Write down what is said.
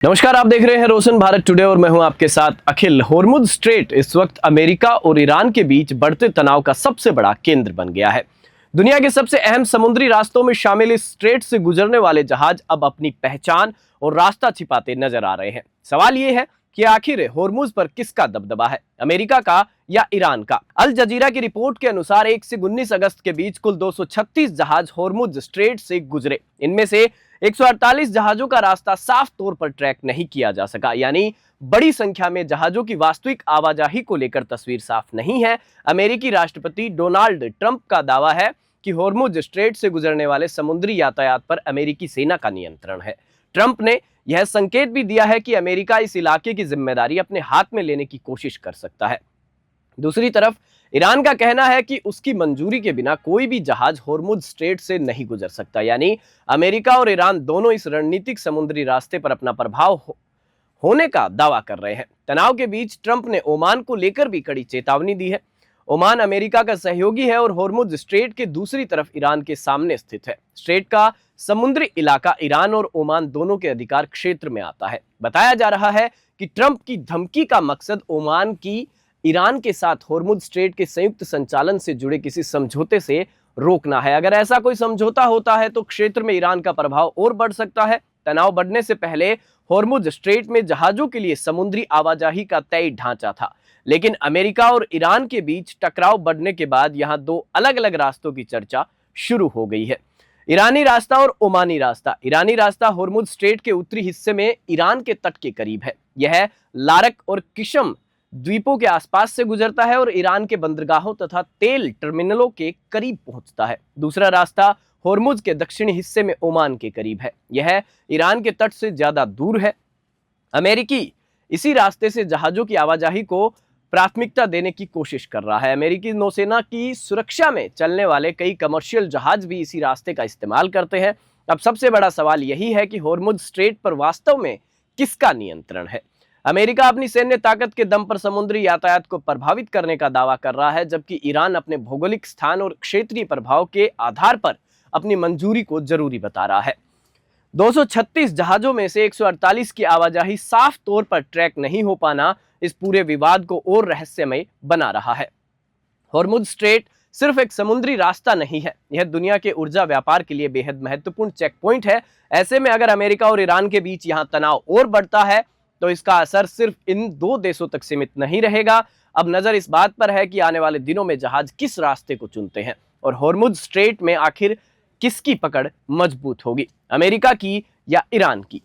नमस्कार, आप देख रहे हैं रोशन भारत टुडे और मैं हूं आपके साथ अखिल। होर्मुज स्ट्रेट इस वक्त अमेरिका और ईरान के बीच बढ़ते तनाव का सबसे बड़ा केंद्र बन गया है। दुनिया के सबसे अहम समुद्री रास्तों में शामिल इस स्ट्रेट से गुजरने वाले जहाज अब अपनी पहचान और रास्ता छिपाते नजर आ रहे हैं। सवाल ये है कि आखिर होर्मुज पर किसका दबदबा है, अमेरिका का या ईरान का? अल जजीरा की रिपोर्ट के अनुसार 1 से 19 अगस्त के बीच कुल 236 जहाज होर्मुज स्ट्रेट से गुजरे। इनमें से 148 जहाजों का रास्ता साफ तौर पर ट्रैक नहीं किया जा सका, यानी बड़ी संख्या में जहाजों की वास्तविक आवाजाही को लेकर तस्वीर साफ नहीं है। अमेरिकी राष्ट्रपति डोनाल्ड ट्रंप का दावा है कि होर्मुज स्ट्रेट से गुजरने वाले समुद्री यातायात पर अमेरिकी सेना का नियंत्रण है। ट्रंप ने यह संकेत भी दिया है कि अमेरिका इस इलाके की जिम्मेदारी अपने हाथ में लेने की कोशिश कर सकता है। दूसरी तरफ ईरान का कहना है कि उसकी मंजूरी के बिना कोई भी जहाज होर्मुज स्ट्रेट से नहीं गुजर सकता, यानी अमेरिका और ईरान दोनों इस रणनीतिक समुद्री रास्ते पर अपना प्रभाव होने का दावा कर रहे हैं। तनाव के बीच ट्रंप ने ओमान को लेकर भी कड़ी चेतावनी दी है। ओमान अमेरिका का सहयोगी है और होर्मुज स्ट्रेट के दूसरी तरफ ईरान के सामने स्थित है। स्ट्रेट का समुद्री इलाका ईरान और ओमान दोनों के अधिकार क्षेत्र में आता है। बताया जा रहा है कि ट्रंप की धमकी का मकसद ओमान की ईरान के साथ होर्मुज स्ट्रेट के संयुक्त संचालन से जुड़े किसी समझौते से रोकना है। अगर ऐसा कोई समझौता होता है तो क्षेत्र में ईरान का प्रभाव और बढ़ सकता है। तनाव बढ़ने से पहले होर्मुज स्ट्रेट में जहाजों के लिए समुद्री आवाजाही का तय ढांचा था, लेकिन अमेरिका और ईरान के बीच टकराव बढ़ने के बाद यहां दो अलग अलग रास्तों की चर्चा शुरू हो गई है। ईरानी रास्ता और ओमानी रास्ता। ईरानी रास्ता होर्मुज स्ट्रेट के उत्तरी हिस्से में ईरान के तट के करीब है। यह लारक और किशम द्वीपों के आसपास से गुजरता है और ईरान के बंदरगाहों तथा तेल टर्मिनलों के करीब पहुंचता है। दूसरा रास्ता होर्मुज के दक्षिणी हिस्से में ओमान के करीब है। यह ईरान के तट से ज्यादा दूर है। अमेरिकी इसी रास्ते से जहाजों की आवाजाही को प्राथमिकता देने की कोशिश कर रहा है। अमेरिकी नौसेना की सुरक्षा में चलने वाले कई कमर्शियल जहाज भी इसी रास्ते का इस्तेमाल करते हैं। अब सबसे बड़ा सवाल यही है कि होर्मुज स्ट्रेट पर वास्तव में किसका नियंत्रण है? अमेरिका अपनी सैन्य ताकत के दम पर समुद्री यातायात को प्रभावित करने का दावा कर रहा है, जबकि ईरान अपने भौगोलिक स्थान और क्षेत्रीय प्रभाव के आधार पर अपनी मंजूरी को जरूरी बता रहा है। 236 जहाजों में से 148 की आवाजाही साफ तौर पर ट्रैक नहीं हो पाना इस पूरे विवाद को और रहस्यमय बना रहा है। होर्मुज स्ट्रेट सिर्फ एक समुद्री रास्ता नहीं है, यह दुनिया के ऊर्जा व्यापार के लिए बेहद महत्वपूर्ण चेक पॉइंट है। ऐसे में अगर अमेरिका और ईरान के बीच यहां तनाव और बढ़ता है तो इसका असर सिर्फ इन दो देशों तक सीमित नहीं रहेगा। अब नजर इस बात पर है कि आने वाले दिनों में जहाज किस रास्ते को चुनते हैं और होर्मुज स्ट्रेट में आखिर किसकी पकड़ मजबूत होगी, अमेरिका की या ईरान की।